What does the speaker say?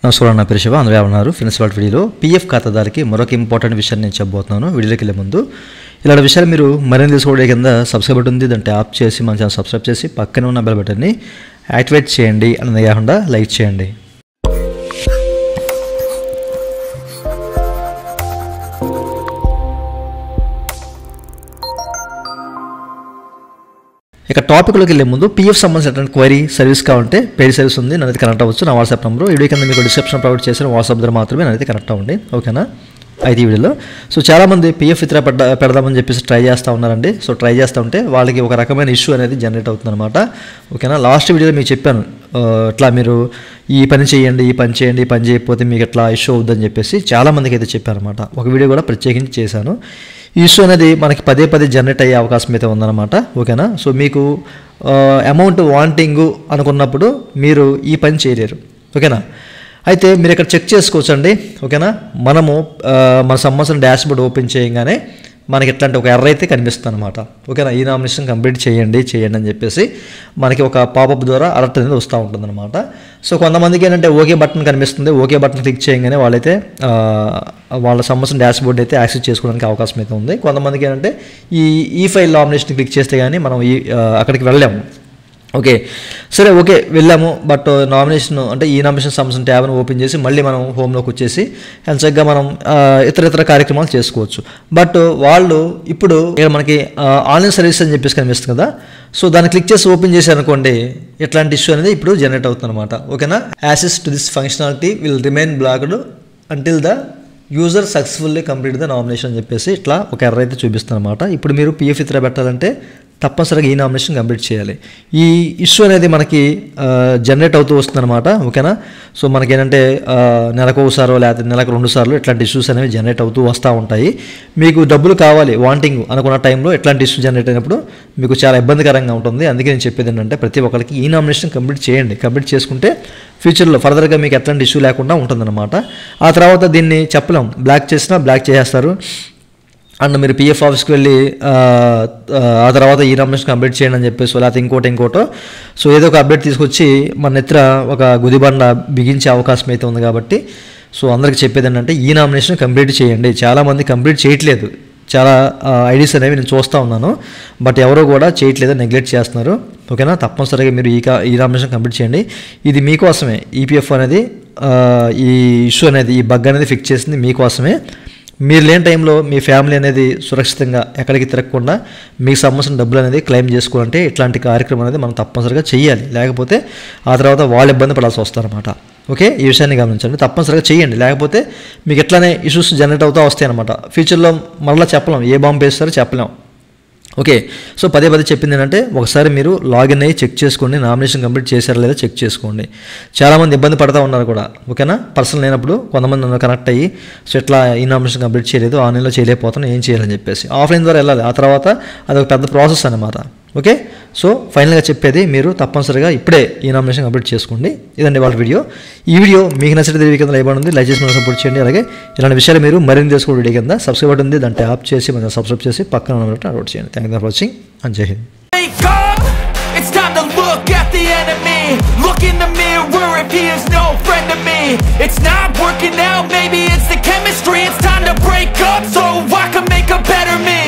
నమస్కారం, నా పేరు శివ. అందరూ ఉన్నారు. ఫ్రెండ్స్, వాళ్ళ వీడియోలో పీఎఫ్ ఖాతాదారుకి మరొక ఇంపార్టెంట్ విషయాన్ని నేను చెప్పబోతున్నాను. వీడియోకి వెళ్ళే ముందు ఇలాంటి విషయాలు మీరు మరిన్ని తెలుసుకోవడానికి కింద సబ్స్క్రైబ్ బటన్ ఉంది, దాన్ని ట్యాప్ చేసి మన ఛానల్ సబ్స్క్రైబ్ చేసి పక్కనే ఉన్న బెల్ బటన్ని యాక్టివేట్ చేయండి. అన్నది కాకుండా లైక్ చేయండి. ఇక టాపిక్లోకి వెళ్ళే ముందు పీఎఫ్ సంబంధించినటువంటి క్వైరీ సర్వీస్ కావాలంటే పెయిడ్ సర్వీస్ ఉంది, నన్నైతే కనెక్ట్ అవ్వచ్చు. నా వాట్సాప్ నెంబర్ వీడియో కింద మీకు డిస్క్రిప్షన్ ప్రొవైడ్ చేసిన వాట్సాప్ ద్వారా మాత్రమే నన్నైతే కనెక్ట్ అవ్వండి, ఓకేనా? అయితే ఈ వీడియోలో చాలామంది పీఎఫ్ విత్డ్రా పెడదామని చెప్పేసి ట్రై చేస్తూ ఉన్నారండి. ట్రై చేస్తూ ఉంటే వాళ్ళకి ఒక రకమైన ఇష్యూ అనేది జనరేట్ అవుతుంది అనమాట, ఓకేనా? లాస్ట్ వీడియోలో మీకు చెప్పాను, ఇట్లా మీరు ఈ పని చేయండి, ఈ పని చేయండి, ఈ పని చేయకపోతే మీకు ఇట్లా ఇష్యూ అవుతుందని చెప్పేసి చాలామందికి అయితే చెప్పాను అనమాట. ఒక వీడియో కూడా ప్రత్యేకించి చేశాను. ఈ ఇష్యూ అనేది మనకి పదే జనరేట్ అయ్యే అవకాశం అయితే ఉందన్నమాట, ఓకేనా? మీకు అమౌంట్ వాంటింగ్ అనుకున్నప్పుడు మీరు ఈ పని చేయలేరు, ఓకేనా? అయితే మీరు ఇక్కడ చెక్ చేసుకోవచ్చు అండి, ఓకేనా? మనము మన సంబంధించిన డాష్బోర్డ్ ఓపెన్ చేయగానే మనకి ఎట్లాంటి ఒక ఎర్రర్ అయితే కనిపిస్తుంది అనమాట, ఓకేనా? ఈ నామినేషన్ కంప్లీట్ చేయండి అని చెప్పేసి మనకి ఒక పాపప్ ద్వారా అలర్ట్ అనేది వస్తూ ఉంటుంది అనమాట. కొంతమందికి ఏంటంటే ఓకే బటన్ కనిపిస్తుంది, ఓకే బటన్ క్లిక్ చేయగానే వాళ్ళైతే వాళ్ళ సంబంధించిన డాష్బోర్డ్ అయితే యాక్సెస్ చేసుకోవడానికి అవకాశం అయితే ఉంది. కొంతమందికి ఏంటంటే ఈ ఫైల్ నామినేషన్ క్లిక్ చేస్తే కానీ మనం అక్కడికి వెళ్ళలేము, ఓకే? సరే, ఓకే, వెళ్ళాము. బట్ నామినేషన్ అంటే ఈ నామినేషన్ సంబంధించిన ట్యాబ్ను ఓపెన్ చేసి మళ్ళీ మనం హోమ్లోకి వచ్చేసి చక్కగా మనం ఇతర కార్యక్రమాలు చేసుకోవచ్చు. బట్ వాళ్ళు ఇప్పుడు మనకి ఆన్లైన్ సర్వీస్ అని చెప్పేసి కనిపిస్తుంది కదా, దాన్ని క్లిక్ చేసి ఓపెన్ చేసి అనుకోండి, ఎట్లాంటి ఇష్యూ అనేది ఇప్పుడు జనరేట్ అవుతుంది అనమాట, ఓకేనా? Access to this functionality will remain blocked until the user successfully complete the nomination అని చెప్పేసి ఇట్లా ఒక ఎర్రర్ అయితే చూపిస్తుంది అనమాట. ఇప్పుడు మీరు పీఎఫ్ విత్డ్రా పెట్టాలంటే తప్పనిసరిగా ఈ నామినేషన్ కంప్లీట్ చేయాలి. ఈ ఇష్యూ అనేది మనకి జనరేట్ అవుతూ వస్తుంది అనమాట, ఓకేనా? మనకి ఏంటంటే నెలకు ఒకసారో లేకపోతే నెలకు 2 సార్లు ఇట్లాంటి ఇష్యూస్ అనేవి జనరేట్ అవుతూ వస్తూ ఉంటాయి. మీకు డబ్బులు కావాలి వాంటింగ్ అనుకున్న టైంలో ఇట్లాంటి ఇష్యూ జనరేట్ అయినప్పుడు మీకు చాలా ఇబ్బందికరంగా ఉంటుంది. అందుకే నేను చెప్పేది ఏంటంటే ప్రతి ఒక్కరికి ఈ నామినేషన్ కంప్లీట్ చేయండి. కంప్లీట్ చేసుకుంటే ఫ్యూచర్లో ఫర్దర్గా మీకు ఎట్లాంటి ఇష్యూ లేకుండా ఉంటుందన్నమాట. ఆ తర్వాత దీన్ని చెప్పలేం, బ్లాక్ చేసినా బ్లాక్ చేసేస్తారు. అండ్ మీరు పీఎఫ్ ఆఫీస్కి వెళ్ళి ఆ తర్వాత ఈ నామినేషన్ కంప్లీట్ చేయండి అని చెప్పేసి లేకపోతే ఇంకోటో ఏదో ఒక అప్డేట్ తీసుకొచ్చి మన నెత్తిన ఒక గుదిబండ బిగించే అవకాశం అయితే ఉంది. కాబట్టి అందరికి చెప్పేది ఏంటంటే ఈ నామినేషన్ కంప్లీట్ చేయండి. చాలామంది కంప్లీట్ చేయట్లేదు, చాలా ఐడీస్ అనేవి నేను చూస్తూ ఉన్నాను, బట్ ఎవరో కూడా చేయట్లేదు, నెగ్లెక్ట్ చేస్తున్నారు, ఓకేనా? తప్పనిసరిగా మీరు ఈ నామినేషన్ కంప్లీట్ చేయండి. ఇది మీకోసమే. ఈపీఎఫ్ అనేది ఈ ఇష్యూ అనేది ఈ బగ్ అనేది ఫిక్స్ చేసింది మీకోసమే. మీరు లేని టైంలో మీ ఫ్యామిలీ అనేది సురక్షితంగా ఎక్కడికి తిరగకుండా మీకు సంబంధించిన డబ్బులు అనేది క్లెయిమ్ చేసుకోవాలంటే ఇట్లాంటి కార్యక్రమం అనేది మనం తప్పనిసరిగా చేయాలి. లేకపోతే ఆ తర్వాత వాళ్ళు ఇబ్బంది పడాల్సి వస్తారన్నమాట, ఓకే? ఈ విషయాన్ని గమనించండి, తప్పనిసరిగా చేయండి. లేకపోతే మీకు ఎట్లానే ఇష్యూస్ జనరేట్ అవుతూ వస్తాయి అనమాట. ఫ్యూచర్లో మళ్ళీ చెప్పలేం, ఏ బాంబు వేస్తారో చెప్పలేం, ఓకే? పదే చెప్పింది ఏంటంటే ఒకసారి మీరు లాగిన్ అయ్యి చెక్ చేసుకోండి, నామినేషన్ కంప్లీట్ చేశారా లేదా చెక్ చేసుకోండి. చాలామంది ఇబ్బంది పడుతూ ఉన్నారు కూడా, ఓకేనా? పర్సనల్ లేనప్పుడు కొంతమంది నన్ను కనెక్ట్ అయ్యి ఇట్లా ఈ నామినేషన్ కంప్లీట్ చేయలేదు, ఆన్లైన్లో చేయలేకపోతున్నాను, ఏం చేయాలని చెప్పేసి ఆఫ్లైన్ ద్వారా వెళ్ళాలి. ఆ తర్వాత అది ఒక పెద్ద ప్రాసెస్ అనమాట, ఓకే? ఫైనల్గా చెప్పేది మీరు తప్పనిసరిగా ఇప్పుడే ఈ నామినేషన్ కంప్లీట్ చేసుకోండి. ఇదండి వాళ్ళ వీడియో. ఈ వీడియో మీకు నచ్చితే వీడియో కింద లైక్ ఉంది, లైక్ చేసి మనం సపోర్ట్ చేయండి. అలాగే ఇలాంటి విషయాలు మీరు మరిన్ని తెలుసుకోండి. వీడియో కింద సబ్స్క్రైబ్ బటన్ ఉంది, దాన్ని ట్యాప్ చేసి మనం సబ్స్క్రైబ్ చేసి పక్కన ఉన్నట్టు అప్లోడ్ చేయండి. Thank you for watching and జై Hind. It's time to look at the enemy. Look in the mirror if he is no friend to me. It's not working out, maybe it's the chemistry. It's time to break up so I can make a better me.